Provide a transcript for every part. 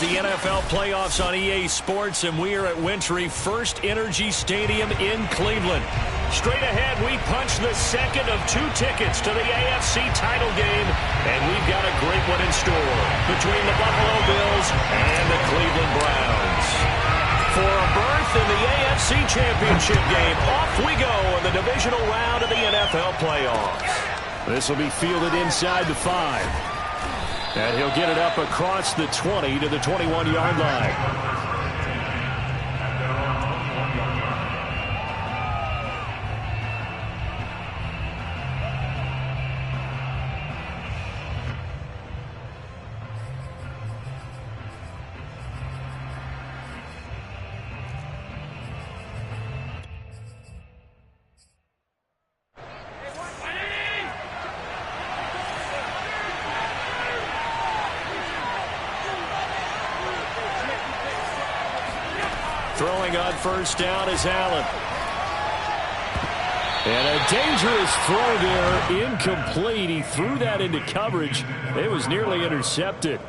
the NFL playoffs on EA Sports, and we are at Wintry First Energy Stadium in Cleveland. Straight ahead, we punch the second of 2 tickets to the AFC title game, and we've got a great one in store between the Buffalo Bills and the Cleveland Browns. For a berth in the AFC Championship game, off we go in the divisional round of the NFL playoffs. This will be fielded inside the 5. And he'll get it up across the 20 to the 21-yard line. Throwing on first down is Allen. And a dangerous throw there, incomplete. He threw that into coverage. It was nearly intercepted.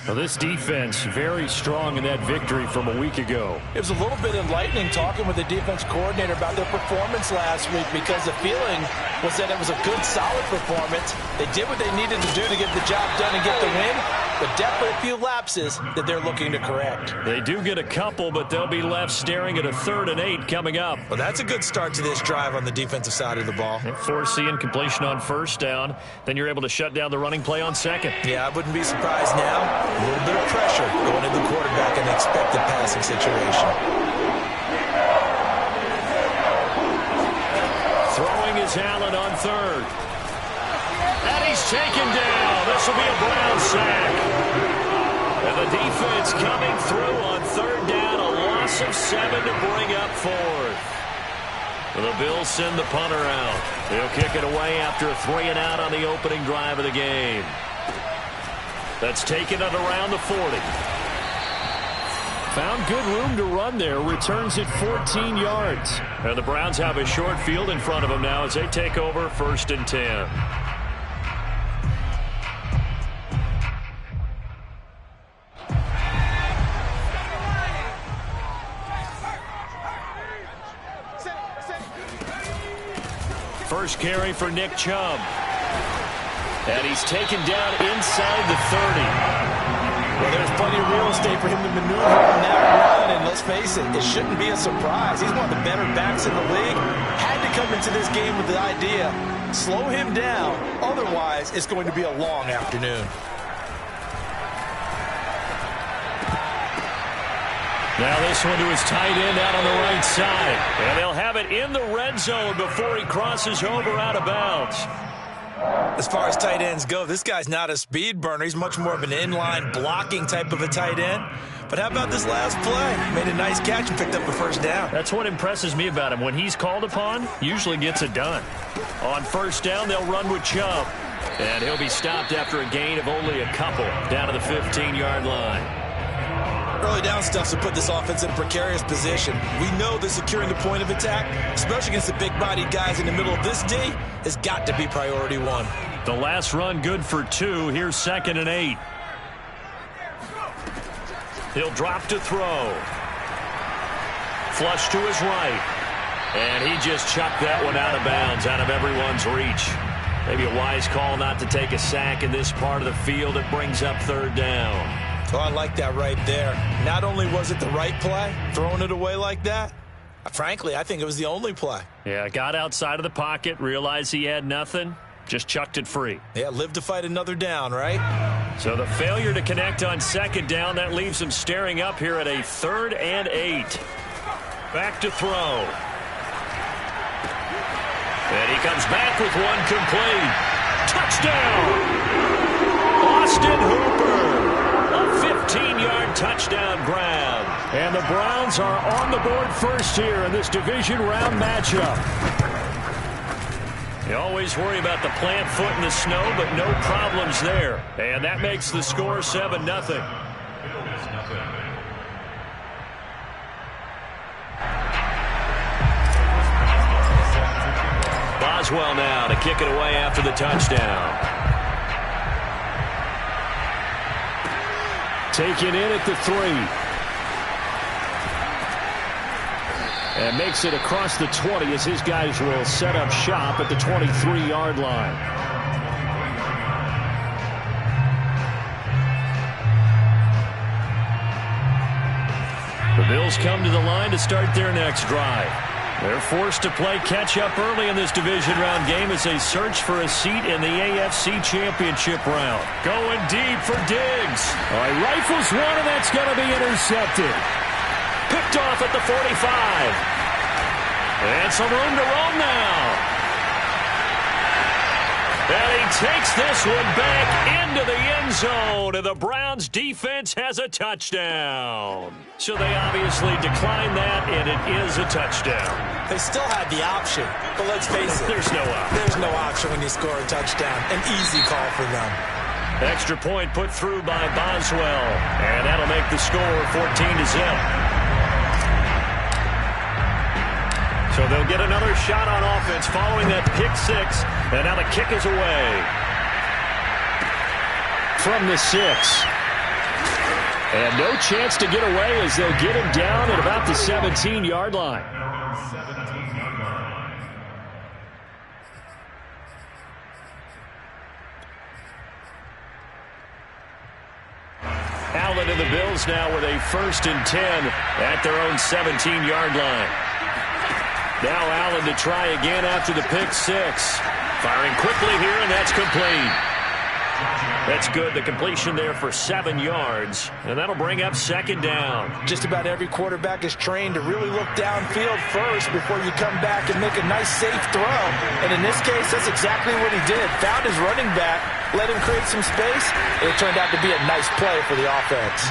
Well, this defense very strong in that victory from a week ago. It was a little bit enlightening talking with the defense coordinator about their performance last week, because the feeling was that it was a good, solid performance. They did what they needed to do to get the job done and get the win, but definitely a few lapses that they're looking to correct. They do get a couple, but they'll be left staring at a 3rd and 8 coming up. Well, that's a good start to this drive on the defensive side of the ball. Force the incompletion on first down. Then you're able to shut down the running play on second. Yeah, I wouldn't be surprised now. A little bit of pressure going into the quarterback in the expected passing situation. Throwing is Allen on 3rd. And he's taken down. This will be a Brown sack. And the defense coming through on 3rd down. A loss of 7 to bring up 4th. The Bills send the punter out. They'll kick it away after a 3-and-out on the opening drive of the game. That's taken it around the 40. Found good room to run there. Returns it 14 yards. And the Browns have a short field in front of them now as they take over 1st and 10. First carry for Nick Chubb. And he's taken down inside the 30. Well, there's plenty of real estate for him to maneuver on that run, and let's face it, it shouldn't be a surprise. He's one of the better backs in the league. Had to come into this game with the idea, slow him down, otherwise it's going to be a long afternoon. Now this one to his tight end out on the right side. And they'll have it in the red zone before he crosses over out of bounds. As far as tight ends go, this guy's not a speed burner. He's much more of an inline blocking type of a tight end. But how about this last play? Made a nice catch and picked up the 1st down. That's what impresses me about him. When he's called upon, usually gets it done. On 1st down, they'll run with Chubb. And he'll be stopped after a gain of only a couple down to the 15-yard line. Early down stuff to put this offense in a precarious position. We know that securing the point of attack, especially against the big-bodied guys in the middle of this D, has got to be priority 1. The last run good for 2. Here's 2nd and 8. He'll drop to throw. Flush to his right. And he just chucked that one out of bounds, out of everyone's reach. Maybe a wise call not to take a sack in this part of the field. It brings up 3rd down. Oh, I like that right there. Not only was it the right play, throwing it away like that, frankly, I think it was the only play. Yeah, got outside of the pocket, realized he had nothing, just chucked it free. Yeah, live to fight another down, right? So the failure to connect on 2nd down, that leaves him staring up here at a 3rd and 8. Back to throw. And he comes back with one complete. Touchdown! Austin Hooper. A 15-yard touchdown grab. And the Browns are on the board first here in this division round matchup. You always worry about the plant foot in the snow, but no problems there. And that makes the score 7-0. Boswell now to kick it away after the touchdown. Taken in at the 3. And makes it across the 20 as his guys will set up shop at the 23-yard line. The Bills come to the line to start their next drive. They're forced to play catch-up early in this division round game as they search for a seat in the AFC Championship round. Going deep for Diggs. Oh, he rifles one, and that's going to be intercepted. Picked off at the 45. And some room to roam now. And he takes this one back into the end zone, and the Browns defense has a touchdown. So they obviously declined that, and it is a touchdown. They still had the option, but let's face it. There's no option. There's no option when you score a touchdown. An easy call for them. Extra point put through by Boswell, and that'll make the score 14-0. So they'll get another shot on offense following that pick 6, and now the kick is away. From the 6. And no chance to get away as they'll get him down at about the 17-yard line. Allen and the Bills now with a 1st and 10 at their own 17-yard line. Now Allen to try again after the pick 6. Firing quickly here, and that's complete. That's good. The completion there for 7 yards, and that'll bring up 2nd down. Just about every quarterback is trained to really look downfield first before you come back and make a nice, safe throw. And in this case, that's exactly what he did. Found his running back, let him create some space, and it turned out to be a nice play for the offense.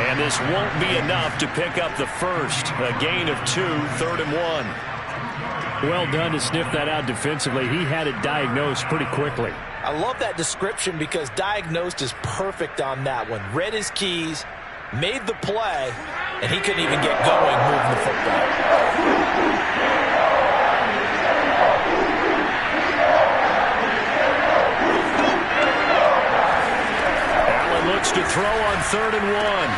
And this won't be enough to pick up the first. A gain of 2, 3rd and 1. Well done to sniff that out defensively. He had it diagnosed pretty quickly. I love that description because diagnosed is perfect on that one. Read his keys, made the play, and he couldn't even get going moving the football. Allen looks to throw on 3rd and 1.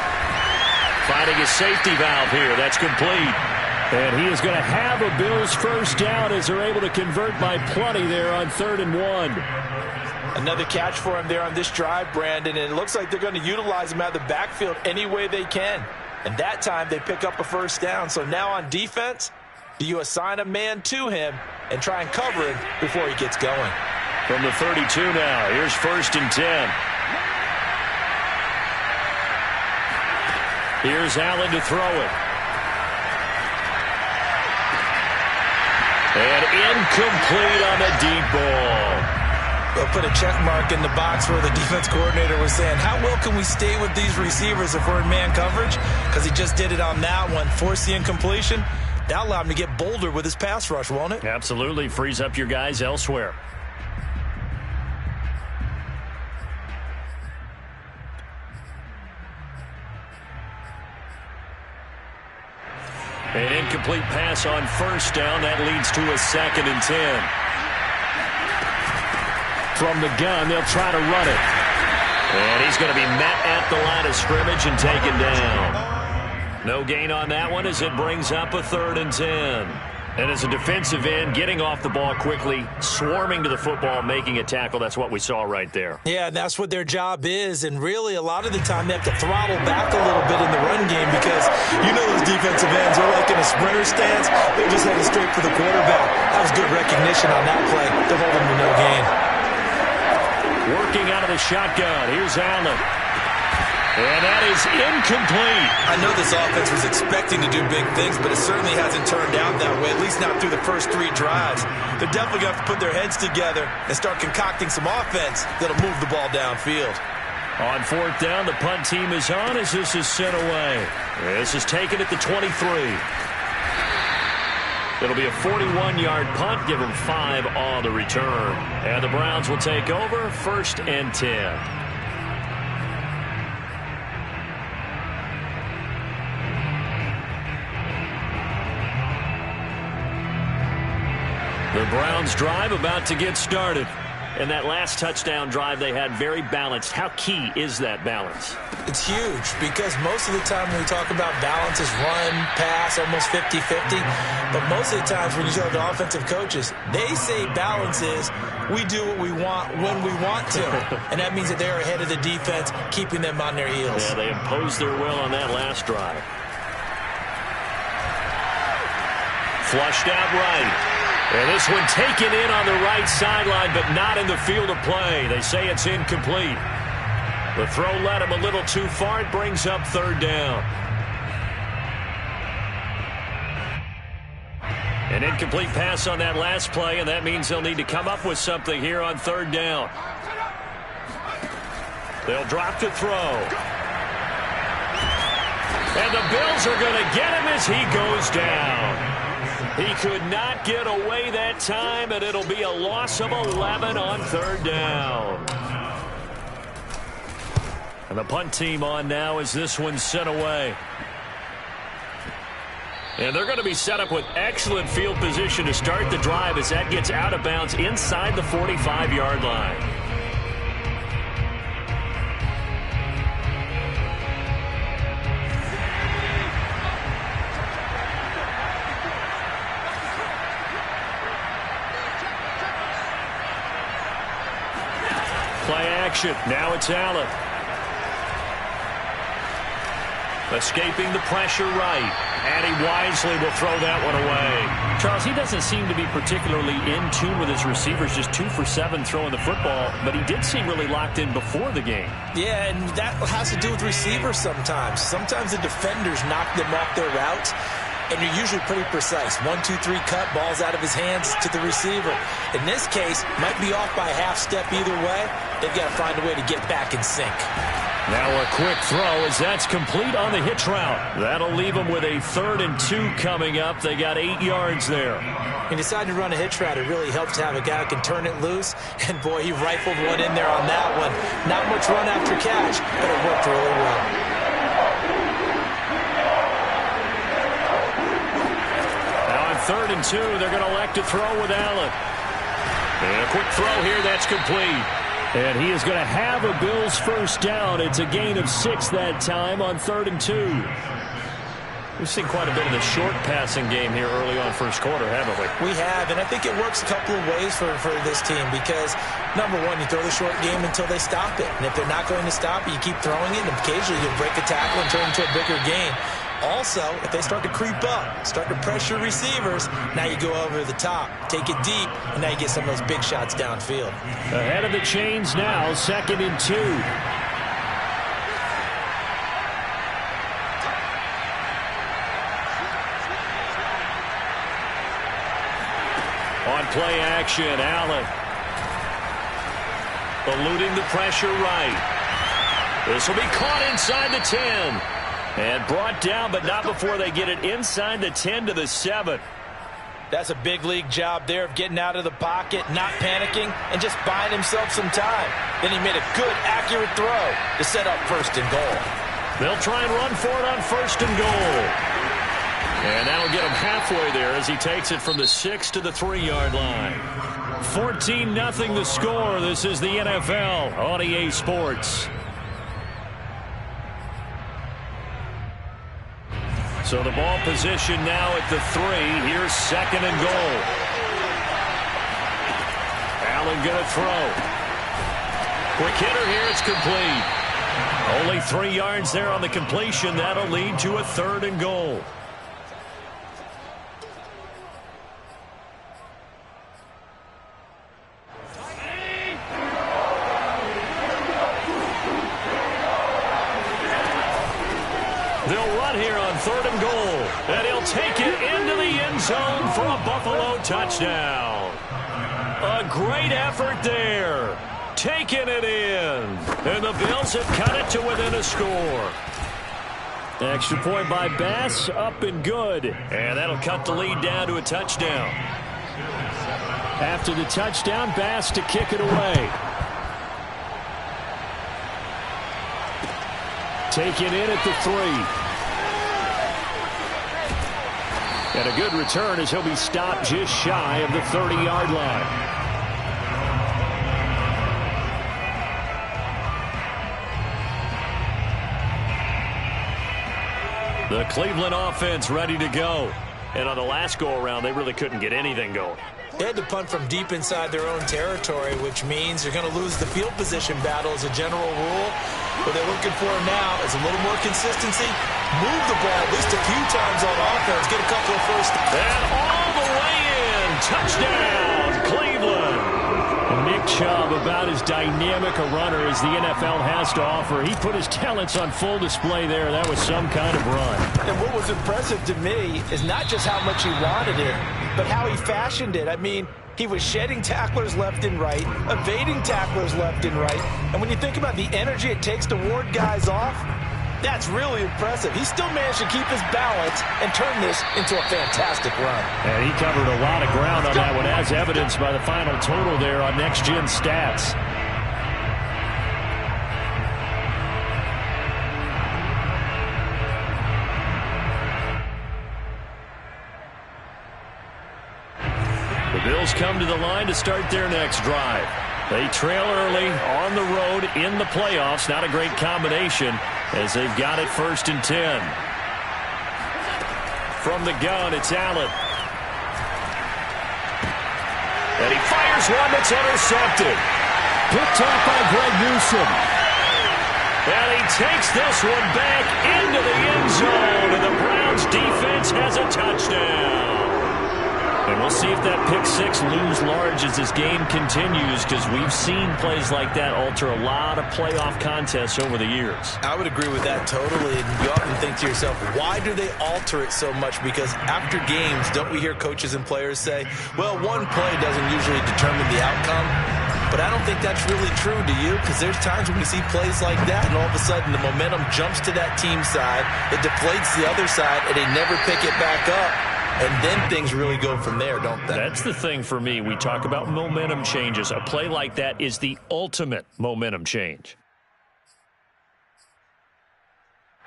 Finding a safety valve here. That's complete. And he is going to have a Bills first down as they're able to convert by plenty there on 3rd and 1. Another catch for him there on this drive, Brandon, and it looks like they're going to utilize him out of the backfield any way they can. And that time they pick up a first down. So now on defense, do you assign a man to him and try and cover him before he gets going? From the 32 now, here's 1st and 10. Here's Allen to throw it. And incomplete on the deep ball. They'll put a check mark in the box where the defense coordinator was saying, how well can we stay with these receivers if we're in man coverage? Because he just did it on that one. Force the incompletion. That'll allow him to get bolder with his pass rush, won't it? Absolutely. Frees up your guys elsewhere. An incomplete pass on 1st down. That leads to a 2nd and 10. From the gun, they'll try to run it. And he's going to be met at the line of scrimmage and taken down. No gain on that one as it brings up a 3rd and 10. And as a defensive end, getting off the ball quickly, swarming to the football, making a tackle. That's what we saw right there. Yeah, that's what their job is. And really, a lot of the time, they have to throttle back a little bit in the run game because you know those defensive ends are like in a sprinter stance. They're just heading straight for the quarterback. That was good recognition on that play. They'll hold him to no gain. Working out of the shotgun. Here's Allen. And that is incomplete. I know this offense was expecting to do big things, but it certainly hasn't turned out that way, at least not through the first 3 drives. They're definitely going to have to put their heads together and start concocting some offense that'll move the ball downfield. On 4th down, the punt team is on as this is sent away. This is taken at the 23. It'll be a 41-yard punt, give them 5 on the return. And the Browns will take over 1st and 10. The Browns drive about to get started. And that last touchdown drive they had, very balanced. How key is that balance? It's huge because most of the time when we talk about balance is run, pass, almost 50-50. But most of the times when you talk to offensive coaches, they say balance is we do what we want when we want to. And that means that they're ahead of the defense, keeping them on their heels. Yeah, they imposed their will on that last drive. Flushed out right. And this one taken in on the right sideline, but not in the field of play. They say it's incomplete. The throw led him a little too far. It brings up third down. An incomplete pass on that last play, and that means they'll need to come up with something here on third down. They'll drop to throw. And the Bills are going to get him as he goes down. He could not get away that time, and it'll be a loss of 11 on third down. And the punt team on now as this one's sent away. And they're going to be set up with excellent field position to start the drive as that gets out of bounds inside the 45-yard line. Play action. Now it's Allen. Escaping the pressure right. And he wisely will throw that one away. Charles, he doesn't seem to be particularly in tune with his receivers, just 2 for 7 throwing the football, but he did seem really locked in before the game. Yeah, and that has to do with receivers sometimes. Sometimes the defenders knock them off their routes, and you're usually pretty precise. 1, 2, 3 cut, balls out of his hands to the receiver. In this case, might be off by a half step either way. They've got to find a way to get back in sync. Now a quick throw as that's complete on the hitch route. That'll leave them with a 3rd and 2 coming up. They got 8 yards there. He decided to run a hitch route. It really helps to have a guy who can turn it loose. And, boy, he rifled one in there on that one. Not much run after catch, but it worked really well. Now on 3rd and 2, they're going to elect to throw with Allen. And a quick throw here, that's complete. And he is going to have a Bills first down. It's a gain of 6 that time on 3rd and 2. We've seen quite a bit of the short passing game here early on first quarter, haven't we? We have, and I think it works a couple of ways for this team because, number one, you throw the short game until they stop it. And if they're not going to stop it, you keep throwing it, and occasionally you'll break a tackle and turn it into a bigger gain. Also, if they start to creep up, start to pressure receivers, now you go over the top, take it deep, and now you get some of those big shots downfield. Ahead of the chains now, 2nd and 2. On play action, Allen. Eluding the pressure right. This will be caught inside the 10. And brought down, but not before they get it inside the 10 to the 7. That's a big league job there of getting out of the pocket, not panicking, and just buying himself some time. Then he made a good, accurate throw to set up 1st and goal. They'll try and run for it on 1st and goal. And that'll get him halfway there as he takes it from the 6 to the 3-yard line. 14-0 the score. This is the NFL on EA Sports. So the ball position now at the 3. Here's 2nd and goal. Allen going to throw. Quick hitter here. It's complete. Only 3 yards there on the completion. That'll lead to a 3rd and goal. They'll run here on 3rd and goal. And he'll take it into the end zone for a Buffalo touchdown. A great effort there. Taking it in. And the Bills have cut it to within a score. Extra point by Bass, up and good. And that'll cut the lead down to a touchdown. After the touchdown, Bass to kick it away. Taken in at the 3. And a good return as he'll be stopped just shy of the 30-yard line. The Cleveland offense ready to go. And on the last go-around, they really couldn't get anything going. They had to punt from deep inside their own territory, which means you're going to lose the field position battle as a general rule. What they're looking for now is a little more consistency. Move the ball at least a few times on offense. Get a couple of first. And all the way in. Touchdown, Cleveland. And Nick Chubb, about as dynamic a runner as the NFL has to offer. He put his talents on full display there. That was some kind of run. And what was impressive to me is not just how much he wanted it, but how he fashioned it. I mean, he was shedding tacklers left and right, evading tacklers left and right. And when you think about the energy it takes to ward guys off, that's really impressive. He still managed to keep his balance and turn this into a fantastic run. And he covered a lot of ground on that one, as evidenced by the final total there on Next Gen Stats. The Bills come to the line to start their next drive. They trail early on the road in the playoffs. Not a great combination as they've got it 1st and 10. From the gun, it's Allen. And he fires one that's intercepted. Picked off by Greg Newsom. And he takes this one back into the end zone. And the Browns defense has a touchdown. And we'll see if that pick six looms large as this game continues, because we've seen plays like that alter a lot of playoff contests over the years. I would agree with that totally. And you often think to yourself, why do they alter it so much? Because after games, don't we hear coaches and players say, well, one play doesn't usually determine the outcome. But I don't think that's really true, do you? Because there's times when we see plays like that, and all of a sudden the momentum jumps to that team side, it deflates the other side, and they never pick it back up. And then things really go from there, don't they? That's the thing for me. We talk about momentum changes. A play like that is the ultimate momentum change.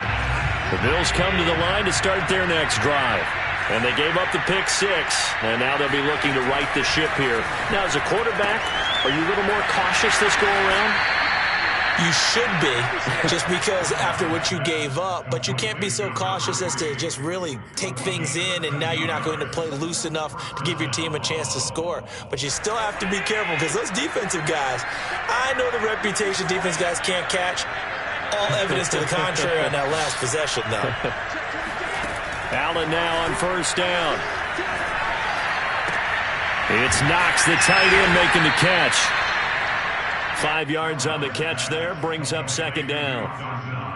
The Bills come to the line to start their next drive. And they gave up the pick six. And now they'll be looking to right the ship here. Now, as a quarterback, are you a little more cautious this go around? You should be, just because after what you gave up, but you can't be so cautious as to just really take things in, and now you're not going to play loose enough to give your team a chance to score. But you still have to be careful, because those defensive guys, I know the reputation defense guys can't catch. All evidence to the contrary on that last possession, though. Allen now on 1st down. It's Knox, the tight end, making the catch. 5 yards on the catch there, brings up 2nd down.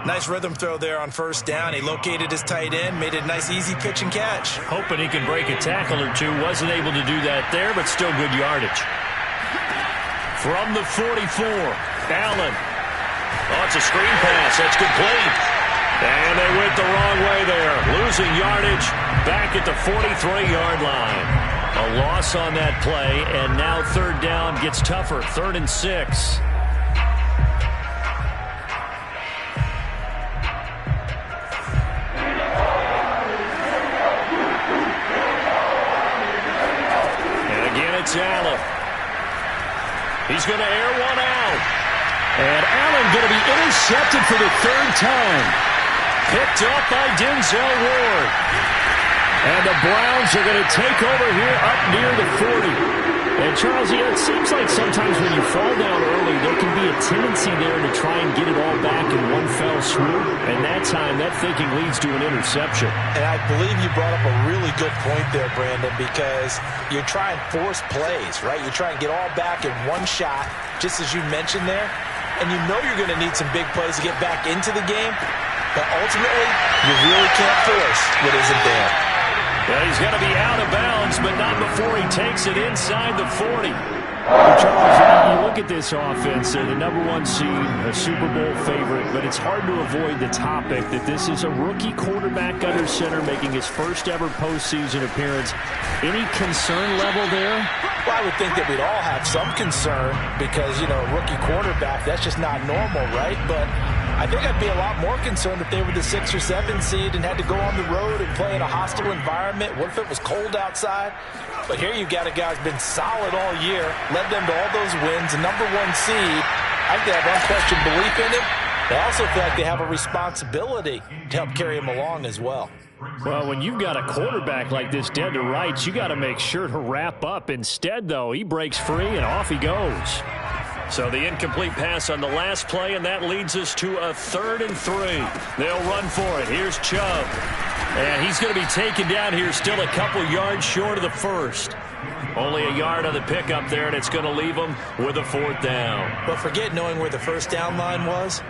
Nice rhythm throw there on 1st down. He located his tight end, made it a nice easy pitch and catch. Hoping he can break a tackle or two. Wasn't able to do that there, but still good yardage. From the 44, Allen. Oh, it's a screen pass. That's complete. And they went the wrong way there. Losing yardage back at the 43-yard line. A loss on that play, and now 3rd down gets tougher. 3rd and 6. And again, it's Allen. He's going to air one out. And Allen going to be intercepted for the 3rd time. Picked up by Denzel Ward. And the Browns are going to take over here up near the 40. And, Charles, it seems like sometimes when you fall down early, there can be a tendency there to try and get it all back in one fell swoop. And that time, that thinking leads to an interception. And I believe you brought up a really good point there, Brandon, because you try and force plays, right? You try and get all back in one shot, just as you mentioned there. And you know you're going to need some big plays to get back into the game. But ultimately, you really can't force what isn't there. Well, he's going to be out of bounds, but not before he takes it inside the 40. Charles, you look at this offense, they're the #1 seed, a Super Bowl favorite, but it's hard to avoid the topic that this is a rookie quarterback under center making his first ever postseason appearance. Any concern level there? Well, I would think that we'd all have some concern because, you know, rookie quarterback, that's just not normal, right? But I think I'd be a lot more concerned if they were the 6 or 7 seed and had to go on the road and play in a hostile environment. What if it was cold outside? But here you got a guy who's been solid all year, led them to all those wins, a #1 seed. I think they have unquestioned belief in him. They also feel like they have a responsibility to help carry him along as well. Well, when you've got a quarterback like this dead to rights, you got to make sure to wrap up. Instead, though, he breaks free and off he goes. So the incomplete pass on the last play, and that leads us to a 3rd and 3. They'll run for it. Here's Chubb. And he's going to be taken down here, still a couple yards short of the first. Only a yard on the pickup there, and it's going to leave him with a 4th down. But forget knowing where the first down line was.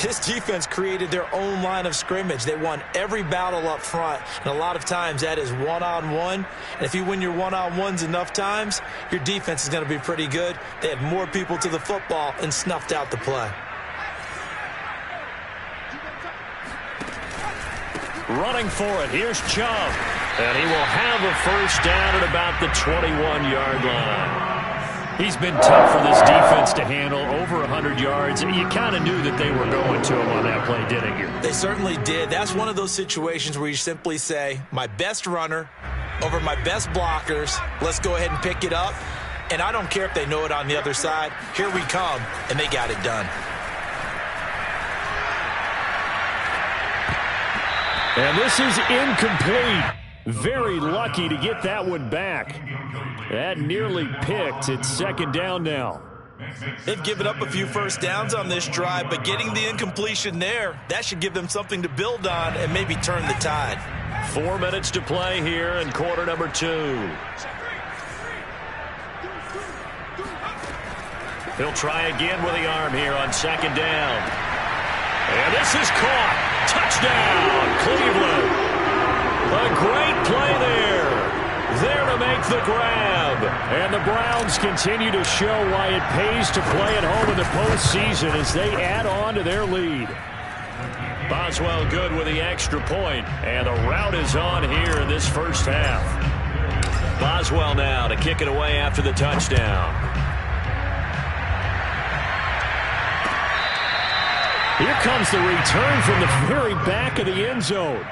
This defense created their own line of scrimmage. They won every battle up front, and a lot of times that is one-on-one. And if you win your one-on-ones enough times, your defense is going to be pretty good. They had more people to the football and snuffed out the play. Running for it, here's Chubb. And he will have a first down at about the 21-yard line. He's been tough for this defense to handle, over 100 yards. You kind of knew that they were going to him on that play, didn't you? They certainly did. That's one of those situations where you simply say, my best runner over my best blockers, let's go ahead and pick it up. And I don't care if they know it on the other side. Here we come, and they got it done. And this is incomplete. Very lucky to get that one back. That nearly picked. It's 2nd down now. They've given up a few first downs on this drive, but getting the incompletion there, that should give them something to build on and maybe turn the tide. 4 minutes to play here in quarter number 2. He'll try again with the arm here on 2nd down. And this is caught. Touchdown, Cleveland. A great play there. There to make the grab. And the Browns continue to show why it pays to play at home in the postseason as they add on to their lead. Boswell good with the extra point, and the route is on here in this first half. Boswell now to kick it away after the touchdown. Here comes the return from the very back of the end zone.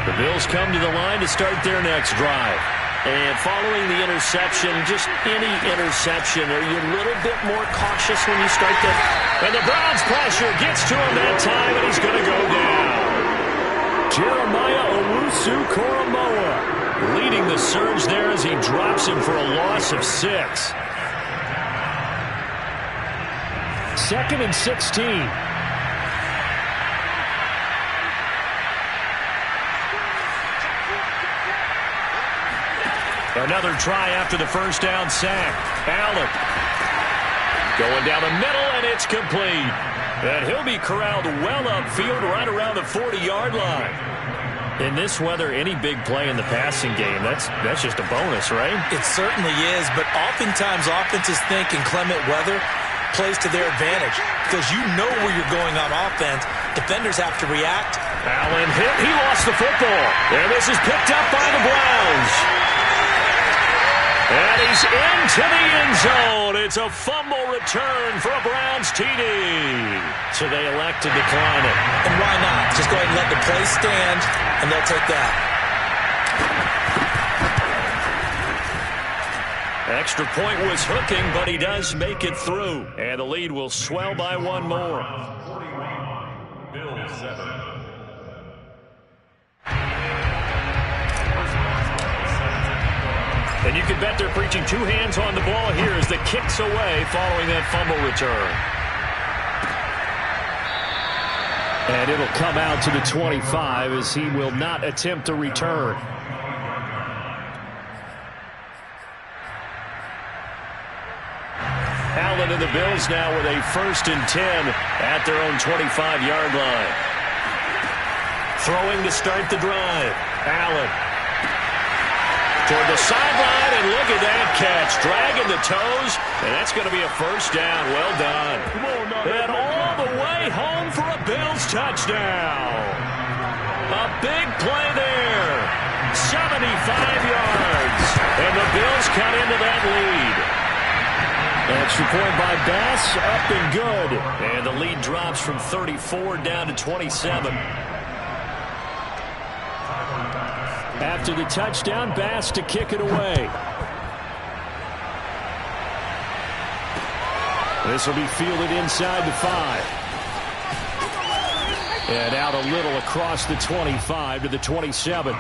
The Bills come to the line to start their next drive. And following the interception, just any interception, are you a little bit more cautious when you start that? And the Browns pressure gets to him that time, and he's going to go down. Jeremiah Owusu-Koramoah leading the surge there as he drops him for a loss of 6. 2nd and 16. Another try after the first down sack. Allen going down the middle, and it's complete. And he'll be corralled well upfield right around the 40-yard line. In this weather, any big play in the passing game, that's just a bonus, right? It certainly is, but oftentimes offenses think inclement weather plays to their advantage because you know where you're going on offense. Defenders have to react. Allen hit. He lost the football. And this is picked up by the Browns. And he's into the end zone. It's a fumble return for a Browns TD. So they elect to decline it. And why not? Just go ahead and let the play stand, and they'll take that. Extra point was hooking, but he does make it through. And the lead will swell by one more. Bills 7. And you can bet they're preaching 2 hands on the ball here as the kick's away following that fumble return. And it'll come out to the 25 as he will not attempt to return. Allen and the Bills now with a 1st and 10 at their own 25-yard line. Throwing to start the drive. Allen toward the sideline, and look at that catch. Dragging the toes, and that's going to be a first down. Well done. And all the way home for a Bills touchdown. A big play there. 75 yards. And the Bills cut into that lead. Extra point by Bass, up and good. And the lead drops from 34 down to 27. After the touchdown, Bass to kick it away. This will be fielded inside the 5. And out a little across the 25 to the 27.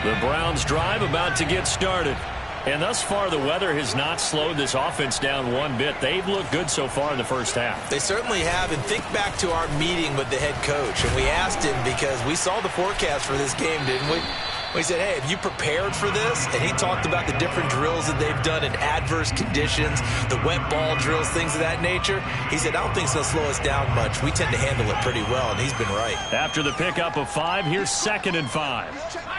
The Browns drive about to get started. And thus far, the weather has not slowed this offense down one bit. They've looked good so far in the first half. They certainly have. And think back to our meeting with the head coach. And we asked him because we saw the forecast for this game, didn't we? We said, hey, have you prepared for this? And he talked about the different drills that they've done in adverse conditions, the wet ball drills, things of that nature. He said, I don't think it's going to slow us down much. We tend to handle it pretty well, and he's been right. After the pickup of 5, here's 2nd and 5.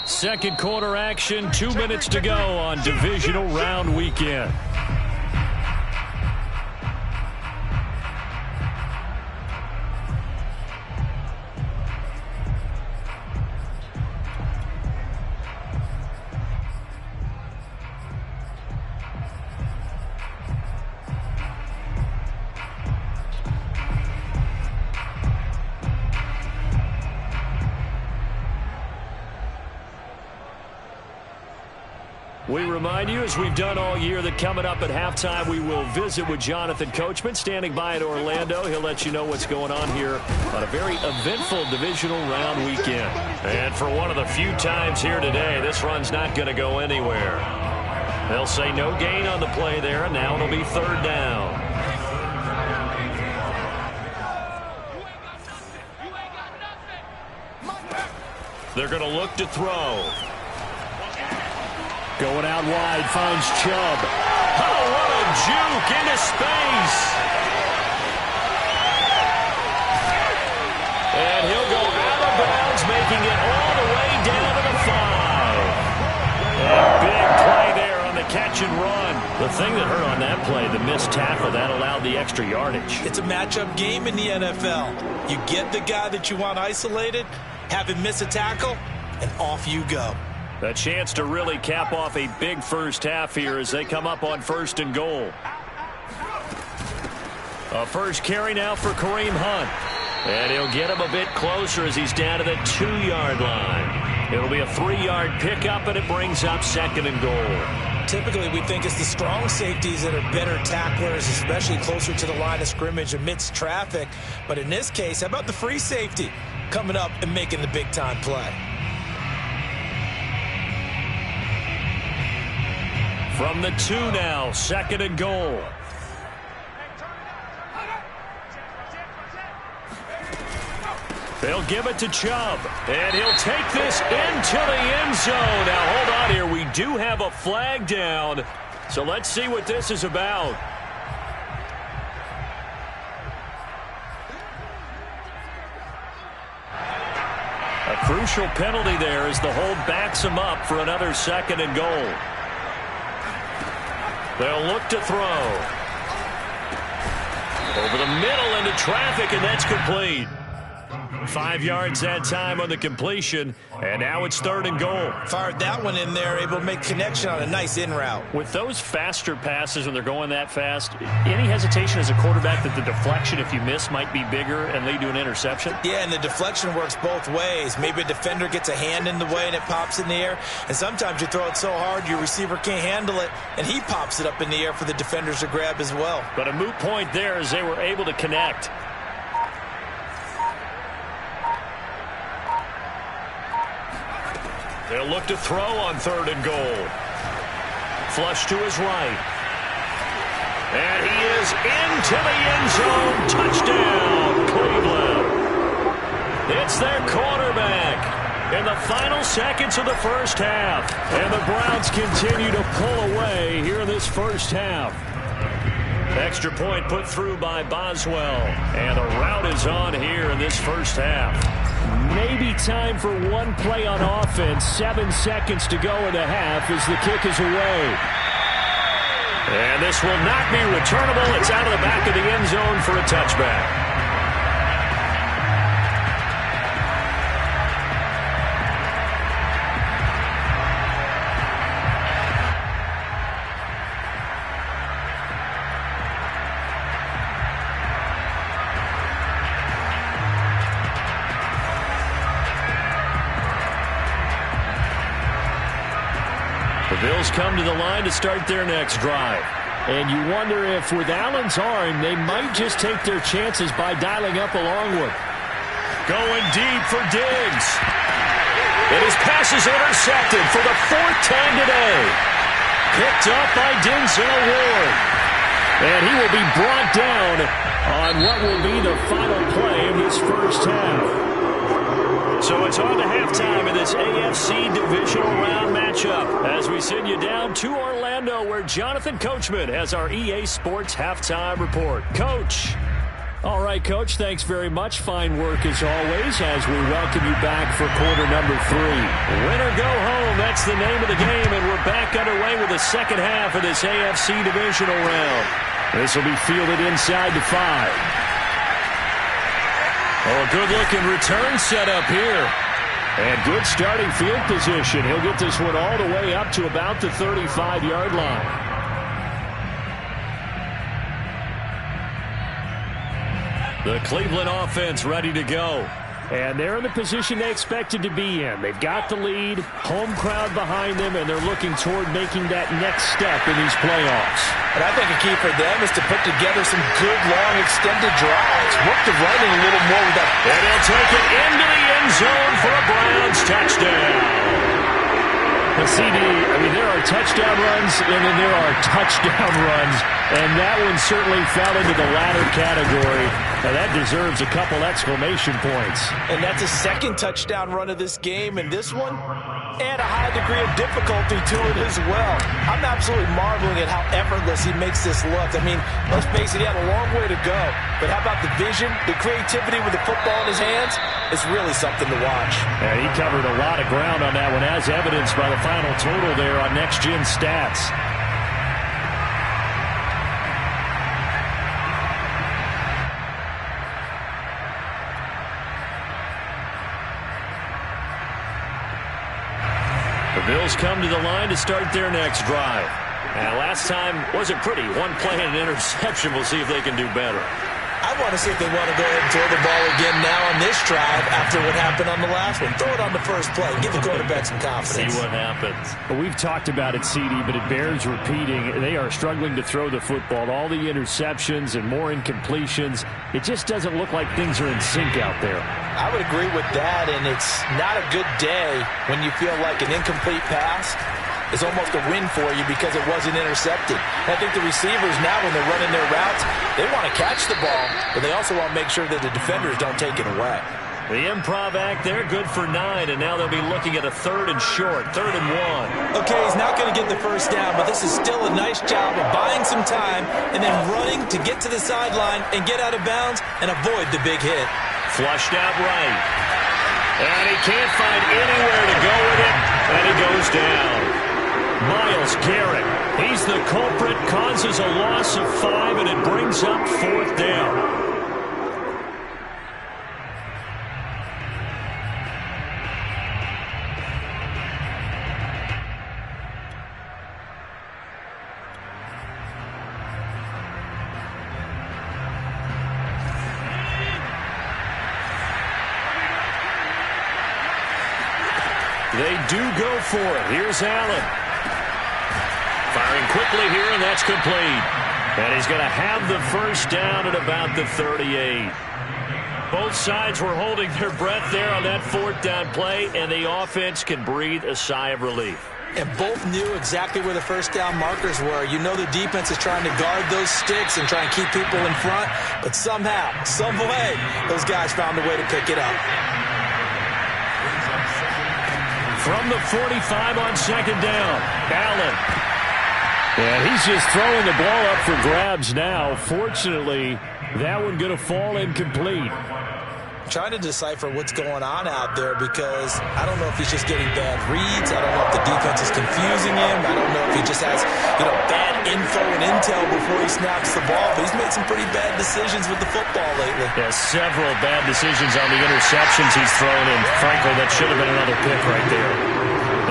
Second quarter action, 2 minutes to go on Divisional Round Weekend. We remind you, as we've done all year, that coming up at halftime, we will visit with Jonathan Coachman, standing by in Orlando. He'll let you know what's going on here on a very eventful Divisional Round Weekend. And for one of the few times here today, this run's not going to go anywhere. They'll say no gain on the play there, and now it'll be 3rd down. They're going to look to throw. Going out wide, finds Chubb. Oh, what a juke into space. And he'll go out of bounds, making it all the way down to the 5. A big play there on the catch and run. The thing that hurt on that play, the missed tackle, that allowed the extra yardage. It's a matchup game in the NFL. You get the guy that you want isolated, have him miss a tackle, and off you go. A chance to really cap off a big first half here as they come up on 1st and goal. A first carry now for Kareem Hunt. And he'll get him a bit closer as he's down to the 2-yard line. It'll be a 3-yard pickup, and it brings up 2nd and goal. Typically, we think it's the strong safeties that are better tacklers, especially closer to the line of scrimmage amidst traffic. But in this case, how about the free safety coming up and making the big-time play? From the 2 now, 2nd and goal. They'll give it to Chubb, and he'll take this into the end zone. Now, hold on here. We do have a flag down, so let's see what this is about. A crucial penalty there as the hold backs him up for another 2nd and goal. They'll look to throw. Over the middle into traffic, and that's complete. 5 yards that time on the completion, and now it's 3rd and goal. Fired that one in there, able to make connection on a nice in route. With those faster passes when they're going that fast, any hesitation as a quarterback that the deflection, if you miss, might be bigger and lead to an interception? Yeah, and the deflection works both ways. Maybe a defender gets a hand in the way and it pops in the air, and sometimes you throw it so hard your receiver can't handle it, and he pops it up in the air for the defenders to grab as well. But a moot point there as they were able to connect. They'll look to throw on 3rd and goal. Flush to his right. And he is into the end zone. Touchdown, Cleveland. It's their quarterback in the final seconds of the first half. And the Browns continue to pull away here in this first half. Extra point put through by Boswell. And the rout is on here in this first half. Maybe time for one play on offense. 7 seconds to go in the half as the kick is away. And this will not be returnable. It's out of the back of the end zone for a touchback. The Bills come to the line to start their next drive. And you wonder if with Allen's arm, they might just take their chances by dialing up a long one. Going deep for Diggs. And his pass is intercepted for the 4th time today. Picked up by Denzel Ward. And he will be brought down on what will be the final play of this first half. So it's on to halftime in this AFC Divisional Round matchup as we send you down to Orlando where Jonathan Coachman has our EA Sports Halftime Report. Coach. All right, Coach, thanks very much. Fine work as always as we welcome you back for quarter number 3. Win or go home, that's the name of the game, and we're back underway with the second half of this AFC Divisional Round. This will be fielded inside the 5. Oh, a good-looking return setup here. And good starting field position. He'll get this one all the way up to about the 35-yard line. The Cleveland offense ready to go. And they're in the position they expected to be in. They've got the lead, home crowd behind them, and they're looking toward making that next step in these playoffs. And I think a key for them is to put together some good, long, extended drives. Work the running a little more with that. And he'll take it into the end zone for a Browns touchdown. But CD, I mean, there are touchdown runs, and then there are touchdown runs, and that one certainly fell into the latter category. Now, that deserves a couple exclamation points. And that's a second touchdown run of this game, and this one, and a high degree of difficulty to it as well. I'm absolutely marveling at how effortless he makes this look. I mean, let's face it, he had a long way to go. But how about the vision, the creativity with the football in his hands? It's really something to watch. Yeah, he covered a lot of ground on that one, as evidenced by the final total there on Next Gen Stats. The Bills come to the line to start their next drive. And last time wasn't pretty. One play and an interception. We'll see if they can do better. I want to see if they want to go ahead and throw the ball again now on this drive after what happened on the last one. Throw it on the first play. Give the quarterback some confidence. See what happens. Well, we've talked about it, CD, but it bears repeating. They are struggling to throw the football. All the interceptions and more incompletions. It just doesn't look like things are in sync out there. I would agree with that, and it's not a good day when you feel like an incomplete pass is almost a win for you because it wasn't intercepted. And I think the receivers now, when they're running their routes, they want to catch the ball, but they also want to make sure that the defenders don't take it away. The improv act, they're good for 9, and now they'll be looking at a 3rd and short, 3rd and 1. Okay, he's not going to get the first down, but this is still a nice job of buying some time and then running to get to the sideline and get out of bounds and avoid the big hit. Flushed out right. And he can't find anywhere to go with it, and he goes down. Myles Garrett, he's the culprit, causes a loss of 5, and it brings up 4th down. They do go for it. Here's Allen. Firing quickly here, and that's complete. And he's going to have the first down at about the 38. Both sides were holding their breath there on that 4th down play, and the offense can breathe a sigh of relief. And both knew exactly where the first down markers were. You know the defense is trying to guard those sticks and try and keep people in front, but somehow, some way, those guys found a way to pick it up. From the 45 on 2nd down, Allen. And he's just throwing the ball up for grabs now. Fortunately, that one going to fall incomplete. trying to decipher what's going on out there because I don't know if he's just getting bad reads. I don't know if the defense is confusing him. I don't know if he just has, bad info and intel before he snaps the ball. But he's made some pretty bad decisions with the football lately. Yeah, several bad decisions on the interceptions he's thrown, and frankly, that should have been another pick right there.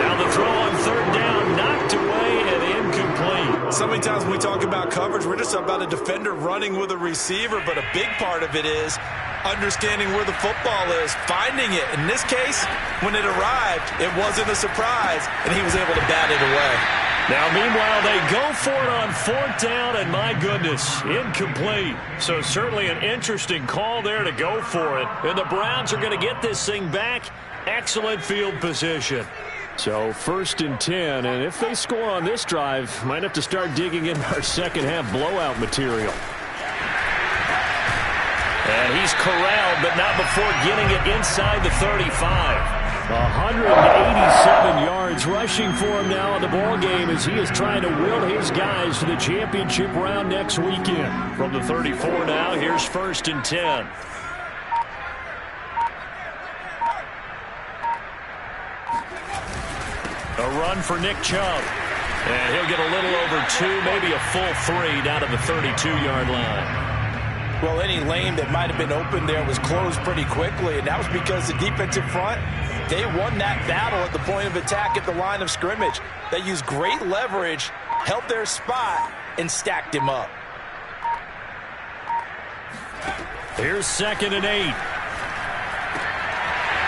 Now the throw on third down, knocked away and incomplete. So many times when we talk about coverage, we're just about a defender running with a receiver, but a big part of it is understanding where the football is, finding it. In this case, when it arrived, it wasn't a surprise, and he was able to bat it away. Now, meanwhile, they go for it on fourth down, and my goodness, incomplete. So certainly an interesting call there to go for it. And the Browns are going to get this thing back. Excellent field position. So 1st and 10, and if they score on this drive, might have to start digging in our second half blowout material. And he's corralled, but not before getting it inside the 35. 187 yards rushing for him now in the ball game as he is trying to will his guys to the championship round next weekend. From the 34 now, here's 1st and 10. A run for Nick Chubb. And he'll get a little over 2, maybe a full 3 down to the 32-yard line. Well, any lane that might have been open there was closed pretty quickly, and that was because the defensive front, they won that battle at the point of attack at the line of scrimmage. They used great leverage, held their spot, and stacked him up. Here's 2nd and 8.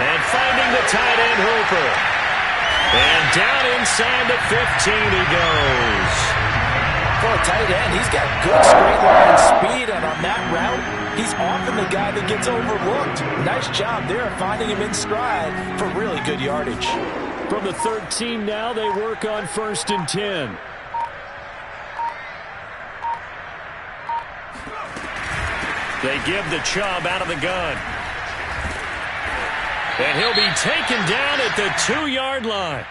And finding the tight end Hooper. And down inside the 15 he goes. For a tight end, he's got good straight line speed, and on that route, he's often the guy that gets overlooked. Nice job there finding him in stride for really good yardage. From the 13 now, they work on 1st and 10. They give the Chubb out of the gun. And he'll be taken down at the 2-yard line.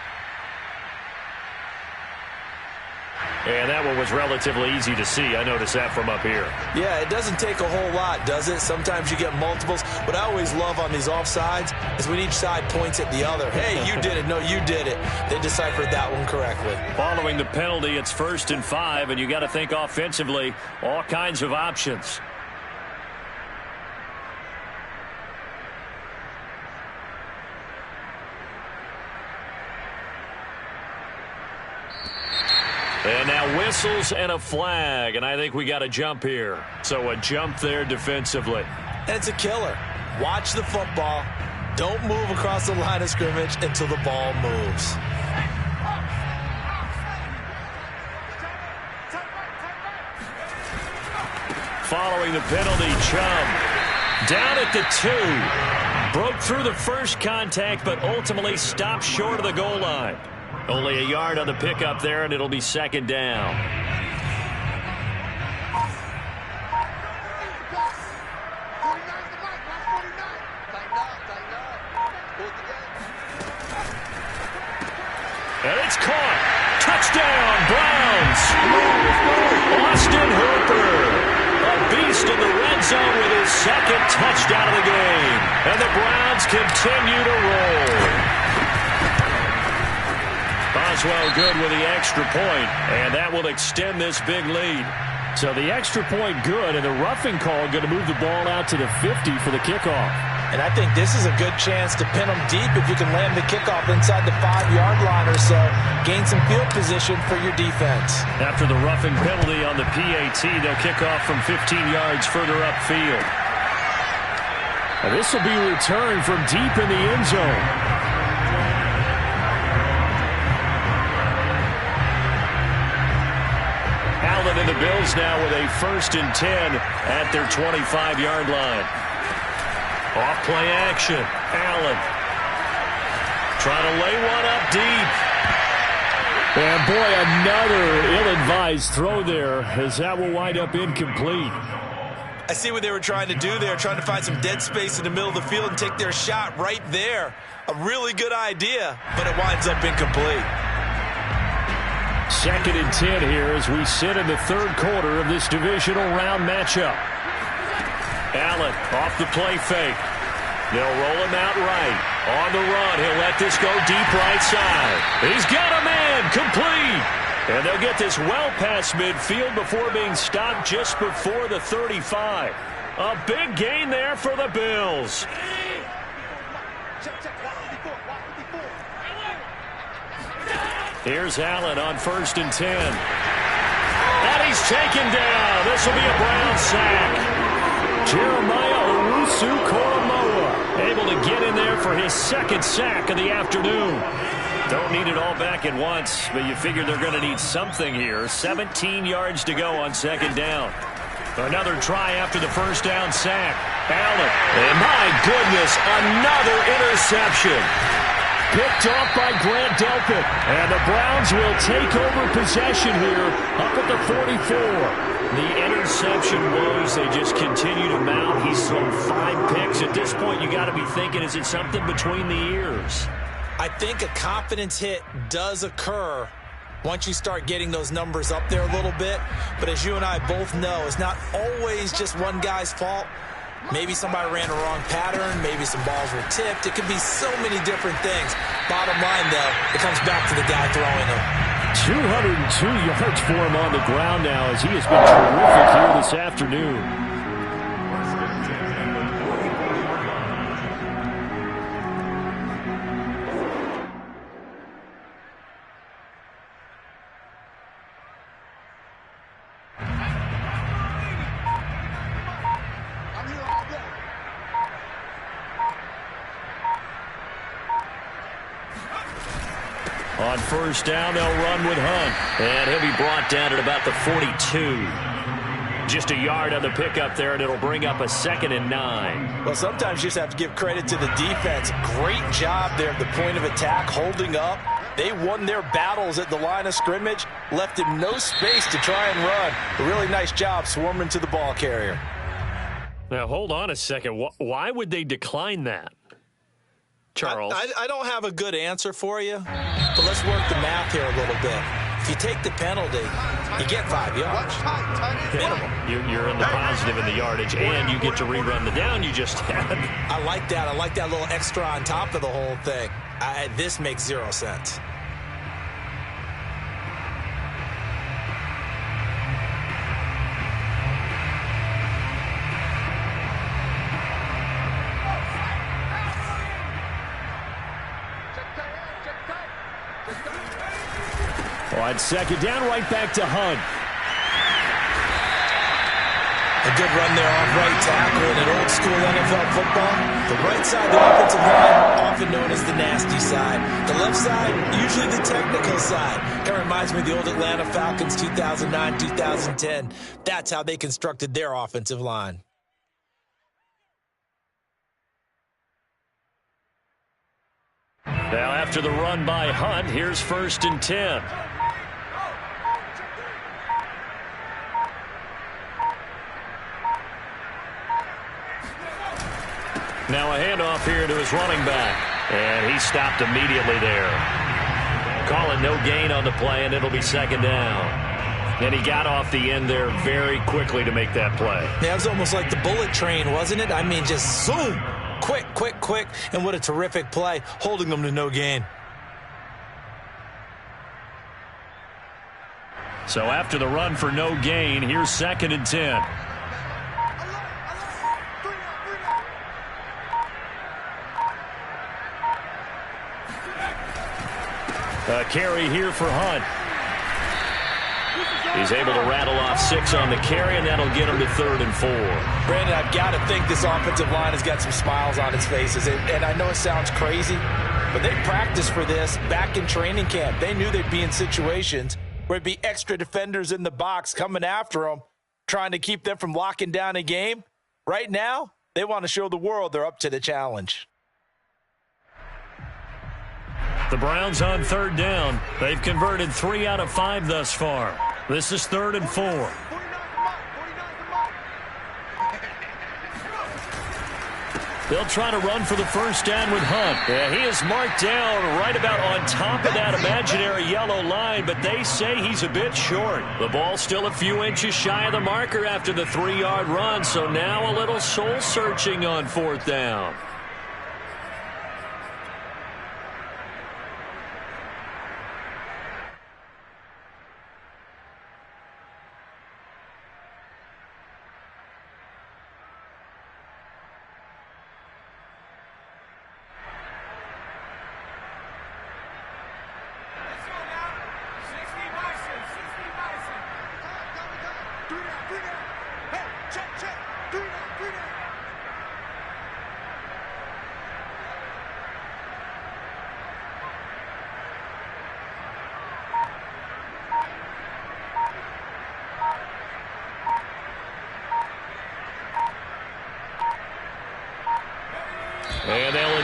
And that one was relatively easy to see. I noticed that from up here. Yeah, it doesn't take a whole lot, does it? Sometimes you get multiples. What I always love on these offsides is when each side points at the other. Hey, you did it. No, you did it. They deciphered that one correctly. Following the penalty, it's 1st and 5, and you got to think offensively, all kinds of options. And now whistles and a flag, and I think we got a jump here. So a jump there defensively. And it's a killer. Watch the football. Don't move across the line of scrimmage until the ball moves. Following the penalty, Chubb down at the 2. Broke through the first contact, but ultimately stopped short of the goal line. Only a yard on the pickup there, and it'll be 2nd down. And it's caught. Touchdown, Browns. Austin Hooper, a beast in the red zone with his 2nd touchdown of the game. And the Browns continue to roll. Boswell good with the extra point, and that will extend this big lead. So the extra point good, and the roughing call going to move the ball out to the 50 for the kickoff. And I think this is a good chance to pin them deep if you can land the kickoff inside the 5-yard line or so. Gain some field position for your defense. After the roughing penalty on the PAT, they'll kick off from 15 yards further upfield. And this will be returned from deep in the end zone. Allen and the Bills now with a 1st and 10 at their 25-yard line. Off play action. Allen trying to lay one up deep. And boy, another ill-advised throw there as that will wind up incomplete. I see what they were trying to do there, trying to find some dead space in the middle of the field and take their shot right there. A really good idea, but it winds up incomplete. 2nd and 10 here as we sit in the 3rd quarter of this divisional round matchup. Allen off the play fake. They'll roll him out right. On the run, he'll let this go deep right side. He's got a man, complete. And they'll get this well past midfield before being stopped just before the 35. A big gain there for the Bills. Here's Allen on 1st and 10. And he's taken down. This will be a Brown sack. Jeremiah Owusu-Koramoah able to get in there for his 2nd sack of the afternoon. Don't need it all back at once, but you figure they're going to need something here. 17 yards to go on 2nd down. Another try after the 1st down sack. Allen. And my goodness, another interception. Picked off by Grant Delpit. And the Browns will take over possession here up at the 44. The interception woes, they just continue to mount. He's thrown 5 picks. At this point, you got to be thinking, is it something between the ears? I think a confidence hit does occur once you start getting those numbers up there a little bit. But as you and I both know, it's not always just one guy's fault. Maybe somebody ran a wrong pattern. Maybe some balls were tipped. It could be so many different things. Bottom line, though, it comes back to the guy throwing them. 202 yards for him on the ground now as he has been terrific here this afternoon. On 1st down, they'll run with Hunt. And he'll be brought down at about the 42. Just a yard on the pickup there, and it'll bring up a 2nd and 9. Well, sometimes you just have to give credit to the defense. Great job there at the point of attack, holding up. They won their battles at the line of scrimmage, left him no space to try and run. A really nice job swarming to the ball carrier. Now, hold on a second. Why would they decline that? Charles? I don't have a good answer for you, but let's work the math here a little bit. If you take the penalty, you get 5 yards. Minimum. You're in the positive in the yardage, and you get to rerun the down you just had. I like that. I like that little extra on top of the whole thing. This makes 0 sense. On 2nd down, right back to Hunt. A good run there off right tackle in an old school NFL football. The right side of the offensive line, often known as the nasty side. The left side, usually the technical side. Kind of reminds me of the old Atlanta Falcons 2009, 2010. That's how they constructed their offensive line. Now after the run by Hunt, here's 1st and 10. Now a handoff here to his running back. And he stopped immediately there. Calling no gain on the play, and it'll be 2nd down. And he got off the end there very quickly to make that play. Yeah, it was almost like the bullet train, wasn't it? I mean, just zoom. Quick, quick, quick. And what a terrific play, holding them to no gain. So after the run for no gain, here's 2nd and 10. A carry here for Hunt. He's able to rattle off 6 on the carry, and that'll get him to 3rd and 4. Brandon, I've got to think this offensive line has got some smiles on its faces. And I know it sounds crazy, but they practiced for this back in training camp. They knew they'd be in situations where it'd be extra defenders in the box coming after them, trying to keep them from locking down a game. Right now, they want to show the world they're up to the challenge. The Browns on 3rd down. They've converted 3 out of 5 thus far. This is 3rd and 4. They'll try to run for the 1st down with Hunt. Yeah, he is marked down right about on top of that imaginary yellow line, but they say he's a bit short. The ball's still a few inches shy of the marker after the 3-yard run, so now a little soul-searching on 4th down.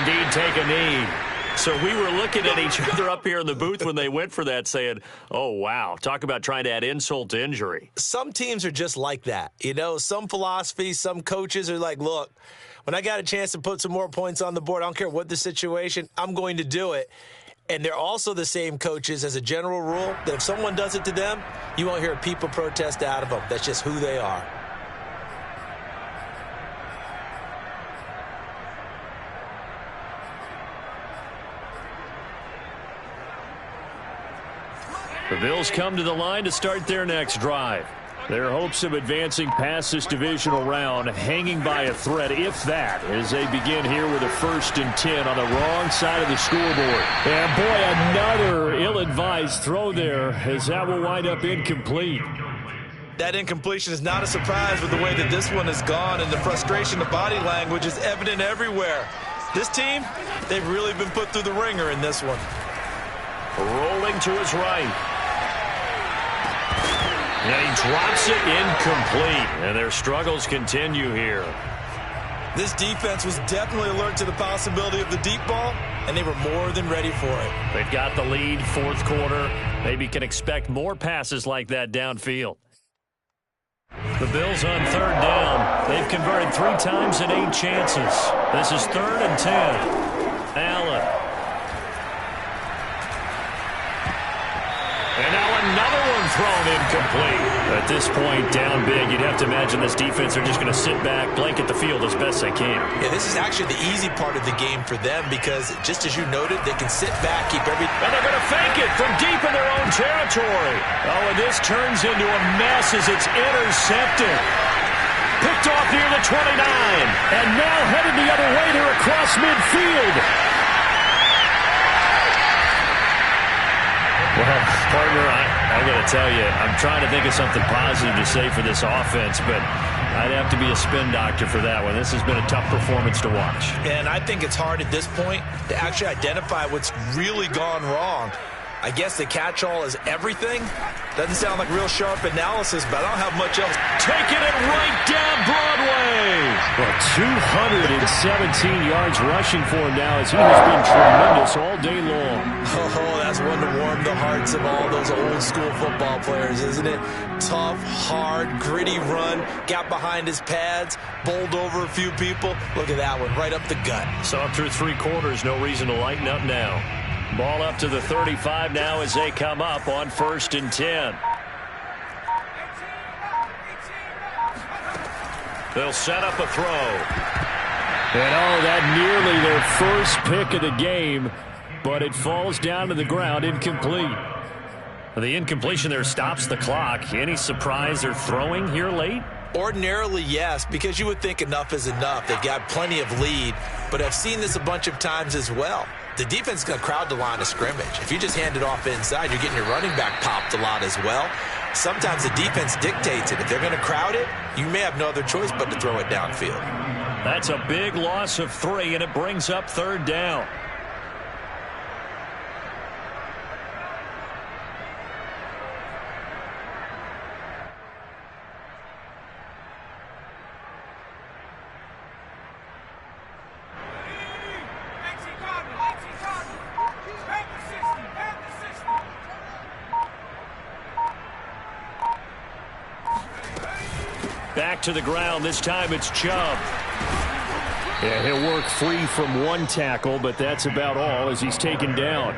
indeed take a knee. So we were looking at each other up here in the booth when they went for that saying, oh, wow, talk about trying to add insult to injury. Some teams are just like that. You know, some philosophies, some coaches are like, look, when I got a chance to put some more points on the board, I don't care what the situation, I'm going to do it. And they're also the same coaches as a general rule that if someone does it to them, you won't hear people protest out of them. That's just who they are. The Bills come to the line to start their next drive. Their hopes of advancing past this divisional round hanging by a thread, if that, as they begin here with a 1st and 10 on the wrong side of the scoreboard. And boy, another ill-advised throw there, as that will wind up incomplete. That incompletion is not a surprise with the way that this one has gone, and the frustration, the body language is evident everywhere. This team, they've really been put through the ringer in this one. Rolling to his right. And he drops it incomplete, and their struggles continue here. This defense was definitely alert to the possibility of the deep ball, and they were more than ready for it. They've got the lead, 4th quarter. Maybe can expect more passes like that downfield. The Bills on 3rd down. They've converted 3 times in 8 chances. This is 3rd and 10. Allen. And now another one thrown incomplete. At this point, down big, you'd have to imagine this defense are just going to sit back, blanket the field as best they can. Yeah, this is actually the easy part of the game for them because, just as you noted, they can sit back, keep every... And they're going to fake it from deep in their own territory. Oh, and this turns into a mess as it's intercepted. Picked off near the 29. And now headed the other way. They're across midfield. Well, partner, I got to tell you, I'm trying to think of something positive to say for this offense, but I'd have to be a spin doctor for that one. This has been a tough performance to watch. And I think it's hard at this point to actually identify what's really gone wrong. I guess the catch-all is everything. Doesn't sound like real sharp analysis, but I don't have much else. Taking it right down Broadway. Well, 217 yards rushing for him now as he has been tremendous all day long. Oh, that's one to warm the hearts of all those old-school football players, isn't it? Tough, hard, gritty run, got behind his pads, bowled over a few people. Look at that one, right up the gut. So through 3 quarters, no reason to lighten up now. Ball up to the 35 now as they come up on 1st and 10. They'll set up a throw. And that nearly their first pick of the game, but it falls down to the ground incomplete. The incompletion there stops the clock. Any surprise they're throwing here late? Ordinarily, yes, because you would think enough is enough. They've got plenty of lead, but I've seen this a bunch of times as well. The defense is going to crowd the line of scrimmage. If you just hand it off inside, you're getting your running back popped a lot as well. Sometimes the defense dictates it. If they're going to crowd it, you may have no other choice but to throw it downfield. That's a big loss of 3, and it brings up 3rd down. Back to the ground. This time it's Chubb. Yeah, he'll work free from 1 tackle, but that's about all as he's taken down.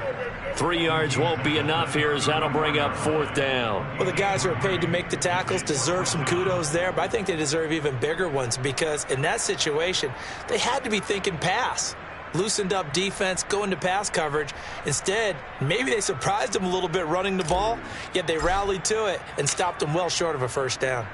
3 yards won't be enough here as that'll bring up 4th down. Well, the guys who are paid to make the tackles deserve some kudos there, but I think they deserve even bigger ones because in that situation, they had to be thinking pass. Loosened up defense, going to pass coverage. Instead, maybe they surprised them a little bit running the ball, yet they rallied to it and stopped them well short of a 1st down.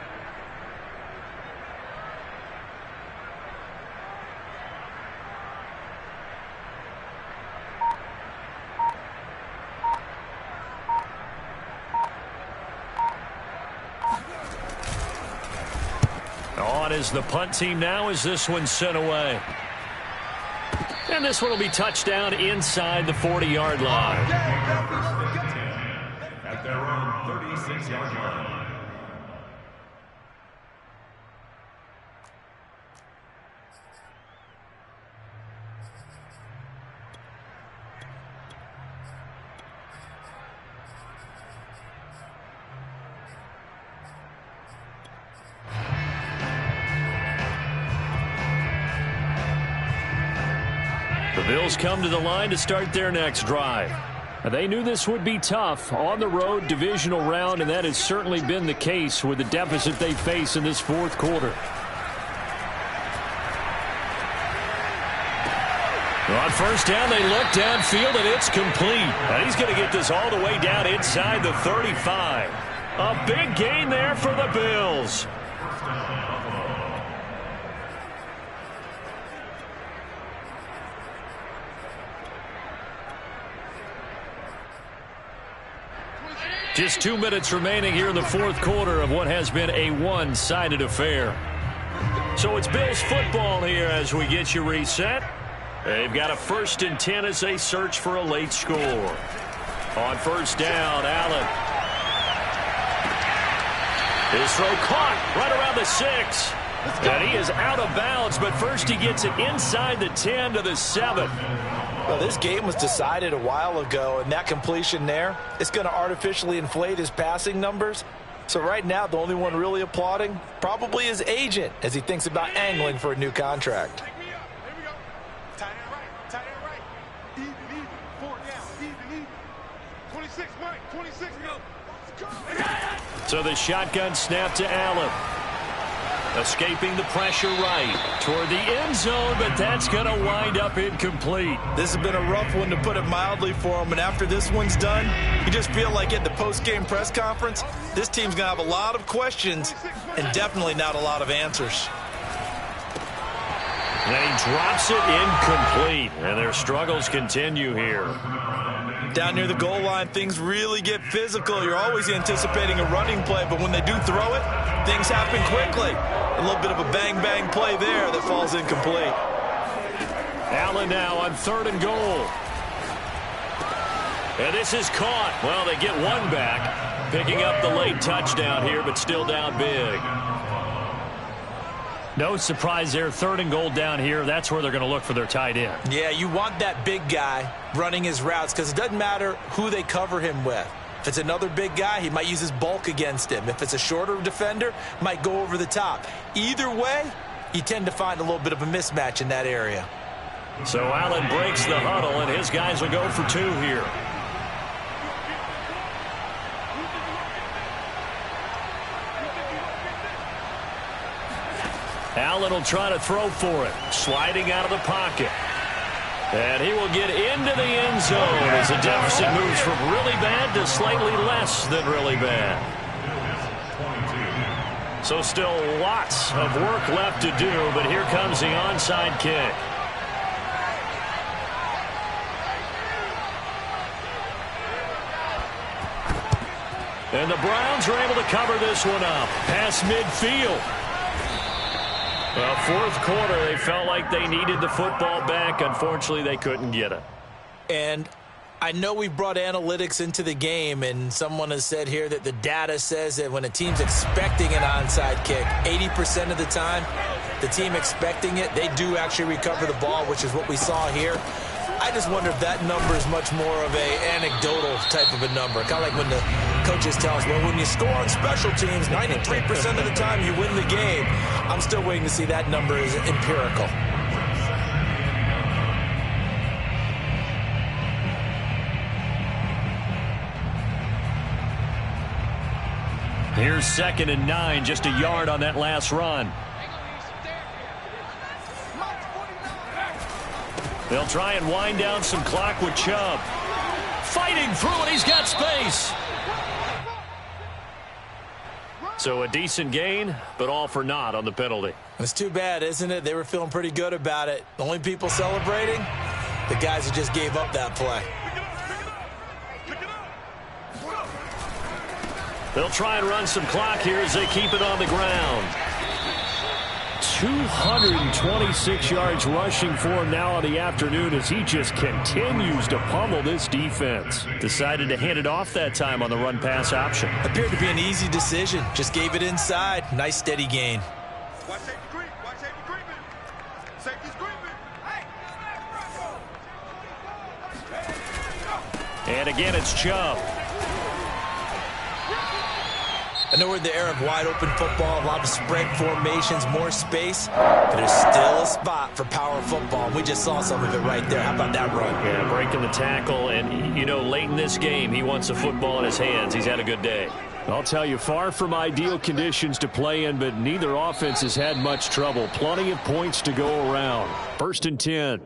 On is the punt team now as this one's sent away. And this one will be touchdown inside the 40-yard line. At their own 36-yard line. Bills come to the line to start their next drive. They knew this would be tough on the road divisional round, and that has certainly been the case with the deficit they face in this fourth quarter. On first down, they look downfield, and it's complete. And he's going to get this all the way down inside the 35. A big gain there for the Bills. Just 2 minutes remaining here in the fourth quarter of what has been a one-sided affair. So it's Bills football here as we get you reset. They've got a 1st and 10 as they search for a late score. On first down, Allen. His throw caught right around the 6. And he is out of bounds, but first he gets it inside the 10 to the 7. Well, this game was decided a while ago, and that completion there is going to artificially inflate his passing numbers. So right now, the only one really applauding probably his agent as he thinks about angling for a new contract. So the shotgun snap to Allen. Escaping the pressure right toward the end zone, but that's going to wind up incomplete. This has been a rough one, to put it mildly, for him. And after this one's done, you just feel like at the post-game press conference, this team's going to have a lot of questions and definitely not a lot of answers. And he drops it incomplete, and their struggles continue here. Down near the goal line, things really get physical. You're always anticipating a running play, but when they do throw it, things happen quickly. A little bit of a bang-bang play there that falls incomplete. Allen now on 3rd and goal. And this is caught. Well, they get one back, picking up the late touchdown here, but still down big. No surprise there. 3rd and goal down here. That's where they're going to look for their tight end. Yeah, you want that big guy running his routes because it doesn't matter who they cover him with. If it's another big guy, he might use his bulk against him. If it's a shorter defender, might go over the top. Either way, you tend to find a little bit of a mismatch in that area. So Allen breaks the huddle, and his guys will go for 2 here. Allen will try to throw for it. Sliding out of the pocket. And he will get into the end zone as the deficit moves from really bad to slightly less than really bad. So still lots of work left to do, but here comes the onside kick. And the Browns are able to cover this one up past midfield. Well, fourth quarter, they felt like they needed the football back. Unfortunately, they couldn't get it. And I know we brought analytics into the game, and someone has said here that the data says that when a team's expecting an onside kick, 80% of the time, the team expecting it, they do actually recover the ball, which is what we saw here. I just wonder if that number is much more of a anecdotal type of a number. Kind of like when the coaches tell us, well, when you score on special teams, 93% of the time you win the game. I'm still waiting to see that number is empirical. Here's 2nd and 9, just a yard on that last run. They'll try and wind down some clock with Chubb. Fighting through it, he's got space. So a decent gain, but all for naught on the penalty. It's too bad, isn't it? They were feeling pretty good about it. The only people celebrating, the guys who just gave up that play. They'll try and run some clock here as they keep it on the ground. 226 yards rushing for him now on the afternoon as he just continues to pummel this defense. Decided to hand it off that time on the run-pass option. Appeared to be an easy decision. Just gave it inside. Nice steady gain. And again, it's Chubb. know we're in the era of wide-open football, a lot of spread formations, more space, but there's still a spot for power football, and we just saw some of it right there. How about that run? Yeah, breaking the tackle, and, you know, late in this game, he wants the football in his hands. He's had a good day. I'll tell you, far from ideal conditions to play in, but neither offense has had much trouble. Plenty of points to go around. 1st and 10.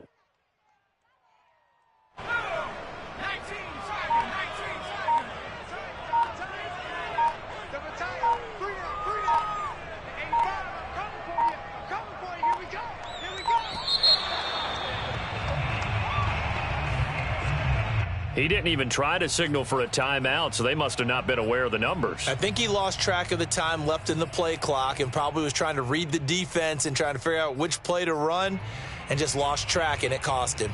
He didn't even try to signal for a timeout, so they must have not been aware of the numbers. I think he lost track of the time left in the play clock and probably was trying to read the defense and trying to figure out which play to run and just lost track, and it cost him.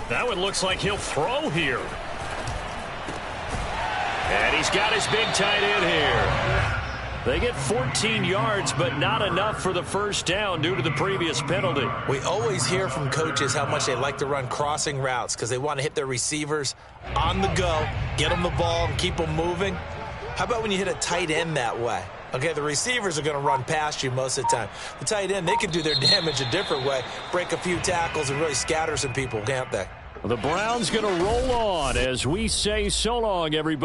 That one looks like he'll throw here. And he's got his big tight end here. They get 14 yards, but not enough for the first down due to the previous penalty. We always hear from coaches how much they like to run crossing routes because they want to hit their receivers on the go, get them the ball, and keep them moving. How about when you hit a tight end that way? Okay, the receivers are going to run past you most of the time. The tight end, they can do their damage a different way, break a few tackles and really scatter some people, can't they? The Browns going to roll on as we say so long, everybody.